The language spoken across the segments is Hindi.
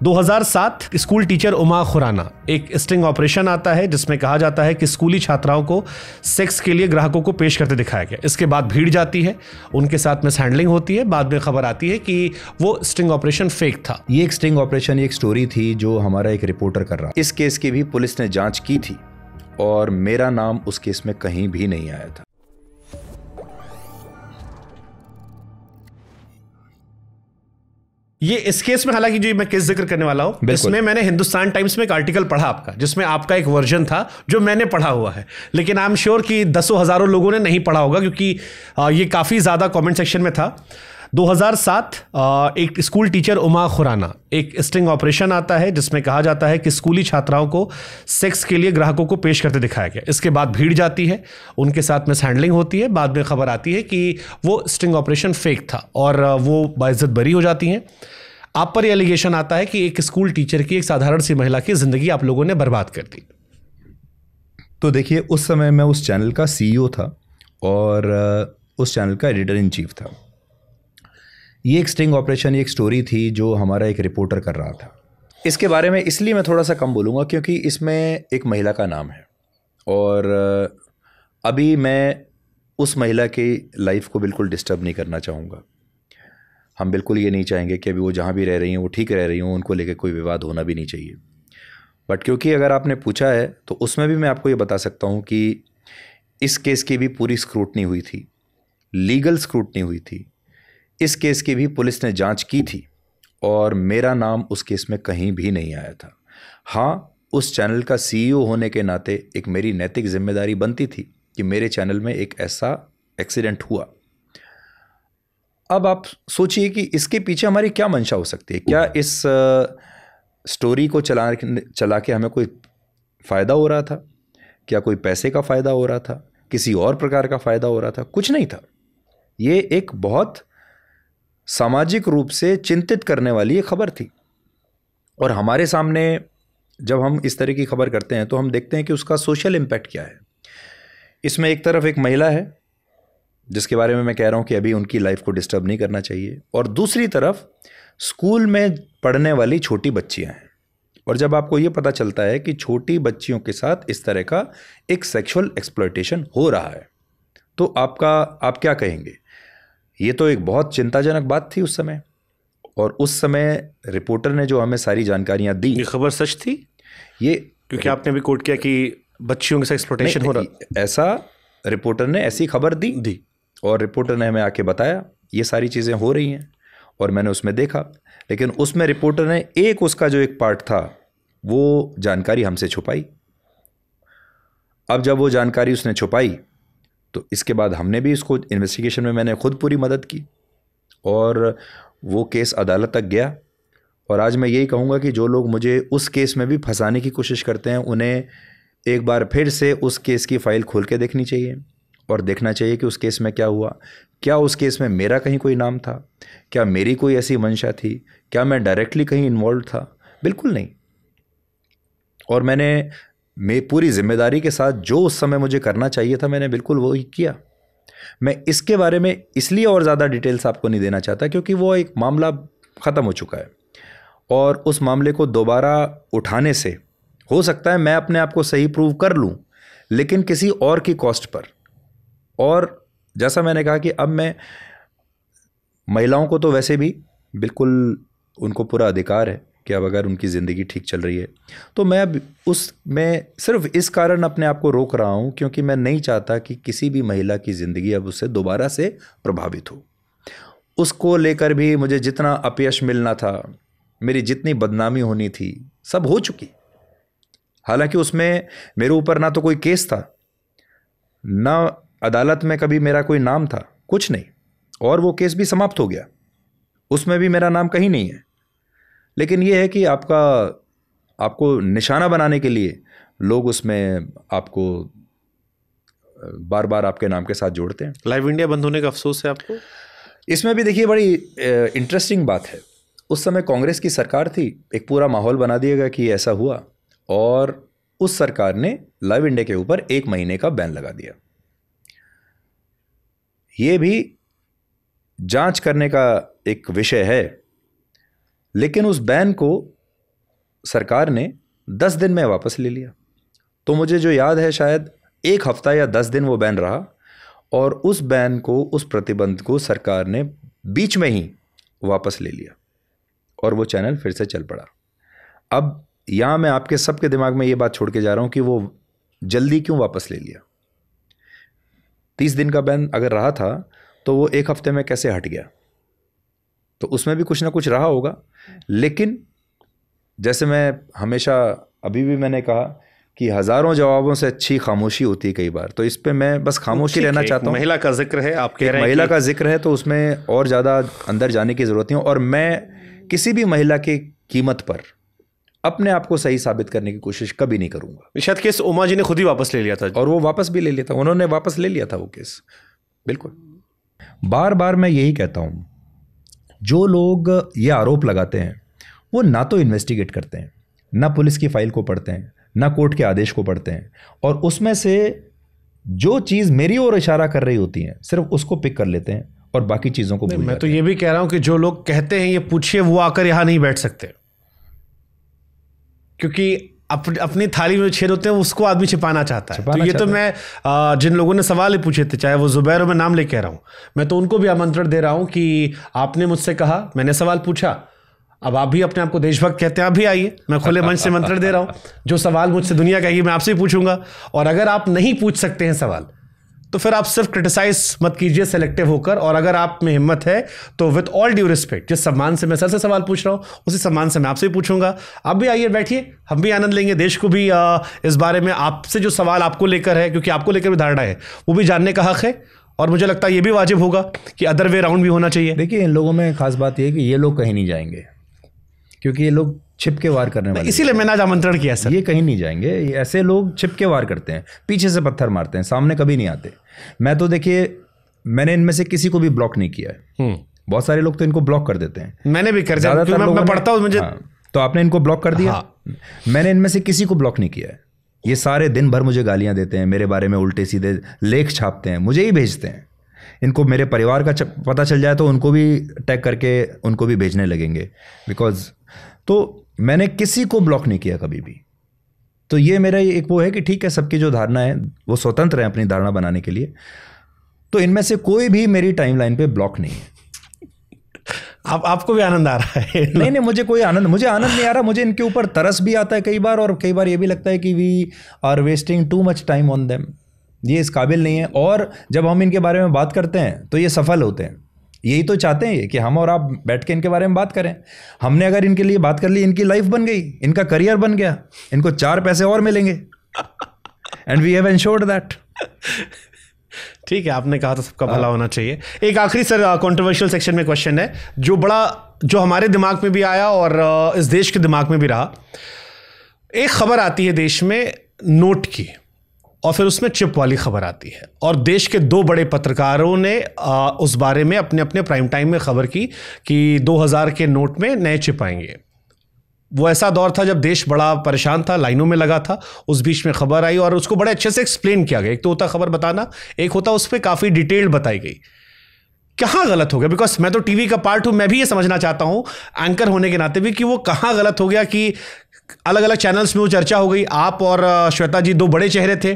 2007 स्कूल टीचर उमा खुराना एक स्टिंग ऑपरेशन आता है जिसमें कहा जाता है कि स्कूली छात्राओं को सेक्स के लिए ग्राहकों को पेश करते दिखाया गया। इसके बाद भीड़ जाती है, उनके साथ मिस हैंडलिंग होती है। बाद में खबर आती है कि वो स्टिंग ऑपरेशन फेक था। ये एक स्टिंग ऑपरेशन, एक स्टोरी थी जो हमारा एक रिपोर्टर कर रहा। इस केस की भी पुलिस ने जांच की थी और मेरा नाम उस केस में कहीं भी नहीं आया था। ये इस केस में, हालांकि जो मैं केस जिक्र करने वाला हूं, इसमें मैंने हिंदुस्तान टाइम्स में एक आर्टिकल पढ़ा आपका, जिसमें आपका एक वर्जन था जो मैंने पढ़ा हुआ है, लेकिन आई एम श्योर कि दसों हजारों लोगों ने नहीं पढ़ा होगा क्योंकि ये काफी ज्यादा कमेंट सेक्शन में था। 2007 एक स्कूल टीचर उमा खुराना एक स्टिंग ऑपरेशन आता है जिसमें कहा जाता है कि स्कूली छात्राओं को सेक्स के लिए ग्राहकों को पेश करते दिखाया गया। इसके बाद भीड़ जाती है, उनके साथ मिस हैंडलिंग होती है। बाद में खबर आती है कि वो स्टिंग ऑपरेशन फेक था और वो बाइज्जत बरी हो जाती हैं। आप पर यह एलिगेशन आता है कि एक स्कूल टीचर की, एक साधारण सी महिला की जिंदगी आप लोगों ने बर्बाद कर दी। तो देखिए, उस समय मैं उस चैनल का सीईओ था और उस चैनल का एडिटर इन चीफ था। ये एक स्टिंग ऑपरेशन, एक स्टोरी थी जो हमारा एक रिपोर्टर कर रहा था। इसके बारे में इसलिए मैं थोड़ा सा कम बोलूँगा क्योंकि इसमें एक महिला का नाम है और अभी मैं उस महिला की लाइफ को बिल्कुल डिस्टर्ब नहीं करना चाहूँगा। हम बिल्कुल ये नहीं चाहेंगे कि अभी वो जहाँ भी रह रही हैं वो ठीक रह रही हों, उनको लेकर कोई विवाद होना भी नहीं चाहिए। बट क्योंकि अगर आपने पूछा है तो उसमें भी मैं आपको ये बता सकता हूँ कि इस केस की भी पूरी स्क्रूटनी हुई थी, लीगल स्क्रूटनी हुई थी। इस केस की भी पुलिस ने जांच की थी और मेरा नाम उस केस में कहीं भी नहीं आया था। हाँ, उस चैनल का सीईओ होने के नाते एक मेरी नैतिक जिम्मेदारी बनती थी कि मेरे चैनल में एक ऐसा एक्सीडेंट हुआ। अब आप सोचिए कि इसके पीछे हमारी क्या मंशा हो सकती है। क्या इस स्टोरी को चला के हमें कोई फ़ायदा हो रहा था? क्या कोई पैसे का फ़ायदा हो रहा था? किसी और प्रकार का फ़ायदा हो रहा था? कुछ नहीं था। ये एक बहुत सामाजिक रूप से चिंतित करने वाली एक खबर थी और हमारे सामने जब हम इस तरह की खबर करते हैं तो हम देखते हैं कि उसका सोशल इम्पैक्ट क्या है। इसमें एक तरफ एक महिला है जिसके बारे में मैं कह रहा हूं कि अभी उनकी लाइफ को डिस्टर्ब नहीं करना चाहिए, और दूसरी तरफ स्कूल में पढ़ने वाली छोटी बच्चियां हैं। और जब आपको ये पता चलता है कि छोटी बच्चियों के साथ इस तरह का एक सेक्सुअल एक्सप्लॉयटेशन हो रहा है तो आप क्या कहेंगे? ये तो एक बहुत चिंताजनक बात थी उस समय। और उस समय रिपोर्टर ने जो हमें सारी जानकारियां दी, ये खबर सच थी? ये क्योंकि आपने भी कोट किया कि बच्चियों के साथ एक्सप्लॉयटेशन हो रहा, ऐसा रिपोर्टर ने ऐसी खबर दी और रिपोर्टर ने हमें आके बताया ये सारी चीज़ें हो रही हैं और मैंने उसमें देखा। लेकिन उसमें रिपोर्टर ने उसका जो एक पार्ट था वो जानकारी हमसे छुपाई। अब जब वो जानकारी उसने छुपाई तो इसके बाद हमने भी इसको इन्वेस्टिगेशन में मैंने खुद पूरी मदद की और वो केस अदालत तक गया। और आज मैं यही कहूँगा कि जो लोग मुझे उस केस में भी फंसाने की कोशिश करते हैं उन्हें एक बार फिर से उस केस की फ़ाइल खोल के देखनी चाहिए और देखना चाहिए कि उस केस में क्या हुआ। क्या उस केस में मेरा कहीं कोई नाम था? क्या मेरी कोई ऐसी मंशा थी? क्या मैं डायरेक्टली कहीं इन्वॉल्व था? बिल्कुल नहीं। और मैं पूरी जिम्मेदारी के साथ जो उस समय मुझे करना चाहिए था मैंने बिल्कुल वही किया। मैं इसके बारे में इसलिए और ज़्यादा डिटेल्स आपको नहीं देना चाहता क्योंकि वो एक मामला ख़त्म हो चुका है और उस मामले को दोबारा उठाने से हो सकता है मैं अपने आप को सही प्रूव कर लूँ, लेकिन किसी और की कॉस्ट पर। और जैसा मैंने कहा कि अब मैं महिलाओं को तो वैसे भी बिल्कुल उनको पूरा अधिकार है कि अब अगर उनकी ज़िंदगी ठीक चल रही है तो मैं सिर्फ इस कारण अपने आप को रोक रहा हूँ क्योंकि मैं नहीं चाहता कि किसी भी महिला की ज़िंदगी अब उससे दोबारा से प्रभावित हो। उसको लेकर भी मुझे जितना अपयश मिलना था, मेरी जितनी बदनामी होनी थी, सब हो चुकी। हालांकि उसमें मेरे ऊपर ना तो कोई केस था, ना अदालत में कभी मेरा कोई नाम था, कुछ नहीं। और वो केस भी समाप्त हो गया, उसमें भी मेरा नाम कहीं नहीं है। लेकिन ये है कि आपको निशाना बनाने के लिए लोग उसमें आपको बार बार आपके नाम के साथ जोड़ते हैं। लाइव इंडिया बंद होने का अफसोस है आपको? इसमें भी देखिए बड़ी इंटरेस्टिंग बात है। उस समय कांग्रेस की सरकार थी, एक पूरा माहौल बना दिया गया कि ऐसा हुआ और उस सरकार ने लाइव इंडिया के ऊपर 1 महीने का बैन लगा दिया। ये भी जांच करने का एक विषय है, लेकिन उस बैन को सरकार ने 10 दिन में वापस ले लिया। तो मुझे जो याद है शायद 1 हफ्ता या 10 दिन वो बैन रहा, और उस बैन को, उस प्रतिबंध को सरकार ने बीच में ही वापस ले लिया और वो चैनल फिर से चल पड़ा। अब यहाँ मैं आपके सबके दिमाग में ये बात छोड़ के जा रहा हूँ कि वो जल्दी क्यों वापस ले लिया। 30 दिन का बैन अगर रहा था तो वो 1 हफ्ते में कैसे हट गया? तो उसमें भी कुछ ना कुछ रहा होगा। लेकिन जैसे मैं हमेशा, अभी भी मैंने कहा कि हजारों जवाबों से अच्छी खामोशी होती है कई बार, तो इस पे मैं बस खामोशी रहना चाहता हूँ। महिला का जिक्र है, आप कह रहे हैं महिला का जिक्र है तो उसमें और ज़्यादा अंदर जाने की ज़रूरत नहीं। और मैं किसी भी महिला की कीमत पर अपने आप को सही साबित करने की कोशिश कभी नहीं करूँगा। शायद केस उमा जी ने खुद ही वापस ले लिया था, और वो वापस भी ले लिया था, उन्होंने वापस ले लिया था वो केस। बिल्कुल, बार बार मैं यही कहता हूँ, जो लोग ये आरोप लगाते हैं वो ना तो इन्वेस्टिगेट करते हैं, ना पुलिस की फाइल को पढ़ते हैं, ना कोर्ट के आदेश को पढ़ते हैं, और उसमें से जो चीज़ मेरी ओर इशारा कर रही होती है सिर्फ उसको पिक कर लेते हैं और बाकी चीज़ों को भूल जाते हैं। मैं तो ये भी कह रहा हूं कि जो लोग कहते हैं ये पूछिए, वो आकर यहां नहीं बैठ सकते, क्योंकि अपनी थाली में छेद होते हैं उसको आदमी छिपाना चाहता है। तो ये तो मैं जिन लोगों ने सवाल ही पूछे थे, चाहे वो जुबैर हो, मैं नाम लेके कह रहा हूँ, मैं तो उनको भी आमंत्रण दे रहा हूँ कि आपने मुझसे कहा, मैंने सवाल पूछा, अब आप भी अपने आप को देशभक्त कहते हैं, आप भी आइए, मैं खुले मंच से आमंत्रण दे रहा हूँ। जो सवाल मुझसे दुनिया कहेगी मैं आपसे ही पूछूंगा। और अगर आप नहीं पूछ सकते हैं सवाल तो फिर आप सिर्फ क्रिटिसाइज मत कीजिए सेलेक्टिव होकर, और अगर आप में हिम्मत है तो विद ऑल ड्यू रिस्पेक्ट, जिस सम्मान से मैं सर से सवाल पूछ रहा हूँ उसी सम्मान से मैं आपसे ही पूछूंगा। आप भी आइए, बैठिए, हम भी आनंद लेंगे। देश को भी इस बारे में आपसे जो सवाल आपको लेकर है, क्योंकि आपको लेकर भी धारणा है, वो भी जानने का हक है, और मुझे लगता है ये भी वाजिब होगा कि अदर वे राउंड भी होना चाहिए। देखिए, इन लोगों में खास बात यह है कि ये लोग कहीं नहीं जाएंगे, क्योंकि ये लोग छिप के वार करने वाले, इसीलिए मैंने आज आमंत्रण किया सर। ये कहीं नहीं जाएंगे, ऐसे लोग छिप के वार करते हैं, पीछे से पत्थर मारते हैं, सामने कभी नहीं आते। मैं तो देखिए, मैंने इनमें से किसी को भी ब्लॉक नहीं किया है। बहुत सारे लोग तो इनको ब्लॉक कर देते हैं, मैंने भी कर दिया, मैं पढ़ता हूँ मुझे। तो आपने इनको ब्लॉक कर दिया। मैंने इनमें से किसी को ब्लॉक नहीं किया है। ये सारे दिन भर मुझे गालियां देते हैं, मेरे बारे में उल्टे सीधे लेख छापते हैं, मुझे ही भेजते हैं। इनको मेरे परिवार का पता चल जाए तो उनको भी टैग करके उनको भी भेजने लगेंगे, बिकॉज, तो मैंने किसी को ब्लॉक नहीं किया कभी भी। तो ये मेरा एक वो है कि ठीक है, सबकी जो धारणा है वो स्वतंत्र है अपनी धारणा बनाने के लिए। तो इनमें से कोई भी मेरी टाइमलाइन पे ब्लॉक नहीं है। आपको भी आनंद आ रहा है? नहीं, मुझे आनंद नहीं आ रहा। मुझे इनके ऊपर तरस भी आता है कई बार, और कई बार ये भी लगता है कि we are wasting too much time on them, ये इस काबिल नहीं है। और जब हम इनके बारे में बात करते हैं तो ये सफल होते हैं। यही तो चाहते हैं कि हम और आप बैठ के इनके बारे में बात करें। हमने अगर इनके लिए बात कर ली, इनकी लाइफ बन गई, इनका करियर बन गया, इनको 4 पैसे और मिलेंगे, and we have ensured that. ठीक है, आपने कहा तो सबका भला होना चाहिए। एक आखिरी सर कंट्रोवर्शियल सेक्शन में क्वेश्चन है, जो हमारे दिमाग में भी आया और इस देश के दिमाग में भी रहा। एक खबर आती है देश में नोट की, और फिर उसमें चिप वाली खबर आती है, और देश के 2 बड़े पत्रकारों ने उस बारे में अपने अपने प्राइम टाइम में खबर की कि 2000 के नोट में नए चिप आएंगे। वो ऐसा दौर था जब देश बड़ा परेशान था, लाइनों में लगा था। उस बीच में खबर आई और उसको बड़े अच्छे से एक्सप्लेन किया गया। एक तो होता खबर बताना, एक होता उस पर काफ़ी डिटेल्ड बताई गई। कहाँ गलत हो गया? बिकॉज मैं तो टीवी का पार्ट हूँ, मैं भी ये समझना चाहता हूँ एंकर होने के नाते भी कि वो कहाँ गलत हो गया कि अलग अलग चैनल्स में वो चर्चा हो गई। आप और श्वेता जी 2 बड़े चेहरे थे,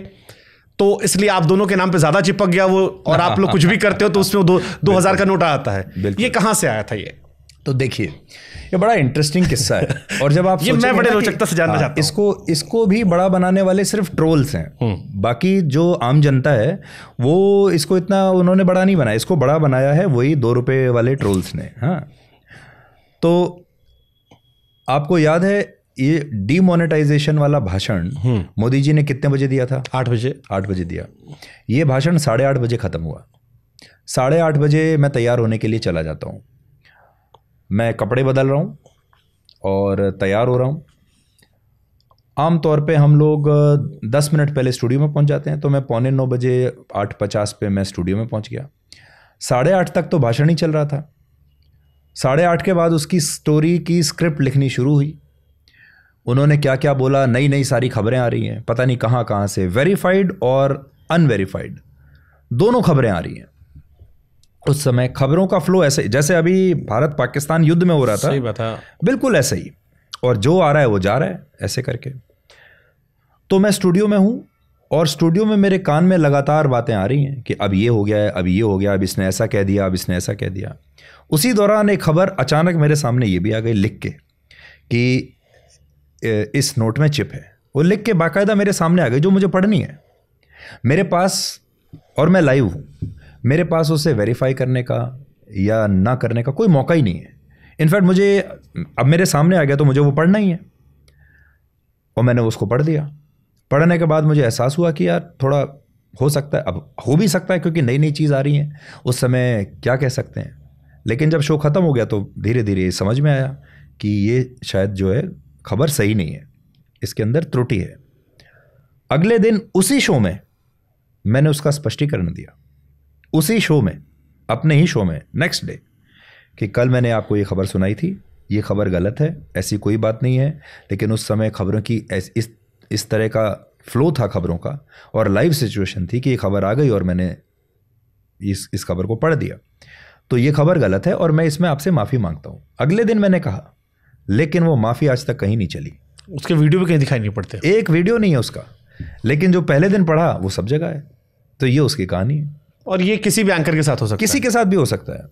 तो इसलिए आप दोनों के नाम पे ज़्यादा चिपक गया वो, और आप लोग कुछ भी करते हो तो उसमें 2000 का नोट आता है। ये कहाँ से आया था? ये तो देखिए, ये बड़ा इंटरेस्टिंग किस्सा है। और जब आप ये मैं बड़े रोचकता से जानना चाहता हूं। इसको भी बड़ा बनाने वाले सिर्फ ट्रोल्स हैं, बाकी जो आम जनता है वो इसको इतना उन्होंने बड़ा नहीं बनाया। इसको बड़ा बनाया है वही 2 रुपए वाले ट्रोल्स ने। हाँ, तो आपको याद है ये डीमोनेटाइजेशन वाला भाषण मोदी जी ने कितने बजे दिया था? 8 बजे। 8 बजे दिया। ये भाषण 8:30 बजे खत्म हुआ। 8:30 बजे मैं तैयार होने के लिए चला जाता हूँ। मैं कपड़े बदल रहा हूँ और तैयार हो रहा हूँ। आमतौर पे हम लोग 10 मिनट पहले स्टूडियो में पहुँच जाते हैं, तो मैं 8:45 बजे 8:50 पे मैं स्टूडियो में पहुँच गया। 8:30 तक तो भाषण ही चल रहा था। 8:30 के बाद उसकी स्टोरी की स्क्रिप्ट लिखनी शुरू हुई। उन्होंने क्या क्या बोला, नई नई सारी खबरें आ रही हैं, पता नहीं कहाँ कहाँ से, वेरीफाइड और अनवेरीफाइड दोनों खबरें आ रही हैं। उस समय खबरों का फ्लो ऐसे, जैसे अभी भारत पाकिस्तान युद्ध में हो रहा था, सही बात है, बिल्कुल ऐसे ही। और जो आ रहा है वो जा रहा है ऐसे करके। तो मैं स्टूडियो में हूँ और स्टूडियो में मेरे कान में लगातार बातें आ रही हैं कि अब ये हो गया है, अब ये हो गया, अब इसने ऐसा कह दिया, अब इसने ऐसा कह दिया। उसी दौरान एक खबर अचानक मेरे सामने ये भी आ गई लिख के कि इस नोट में चिप है। वो लिख के बाकायदा मेरे सामने आ गई, जो मुझे पढ़नी है मेरे पास, और मैं लाइव हूँ। मेरे पास उसे वेरीफाई करने का या ना करने का कोई मौका ही नहीं है। इनफैक्ट मुझे अब मेरे सामने आ गया तो मुझे वो पढ़ना ही है, और मैंने उसको पढ़ दिया। पढ़ने के बाद मुझे एहसास हुआ कि यार थोड़ा हो सकता है, अब हो भी सकता है क्योंकि नई नई चीज़ आ रही है, उस समय क्या कह सकते हैं। लेकिन जब शो ख़त्म हो गया तो धीरे धीरे समझ में आया कि ये शायद जो है खबर सही नहीं है, इसके अंदर त्रुटि है। अगले दिन उसी शो में मैंने उसका स्पष्टीकरण दिया, उसी शो में, अपने ही शो में, नेक्स्ट डे, कि कल मैंने आपको ये खबर सुनाई थी, ये खबर गलत है, ऐसी कोई बात नहीं है। लेकिन उस समय खबरों की इस तरह का फ्लो था खबरों का, और लाइव सिचुएशन थी कि ये खबर आ गई और मैंने इस खबर को पढ़ दिया, तो ये खबर गलत है और मैं इसमें आपसे माफ़ी मांगता हूँ। अगले दिन मैंने कहा, लेकिन वो माफ़ी आज तक कहीं नहीं चली। उसके वीडियो भी कहीं दिखाई नहीं पड़ते, एक वीडियो नहीं है उसका, लेकिन जो पहले दिन पढ़ा वो सब जगह है। तो ये उसकी कहानी है, और ये किसी भी एंकर के साथ हो सकता है, किसी के साथ भी हो सकता है।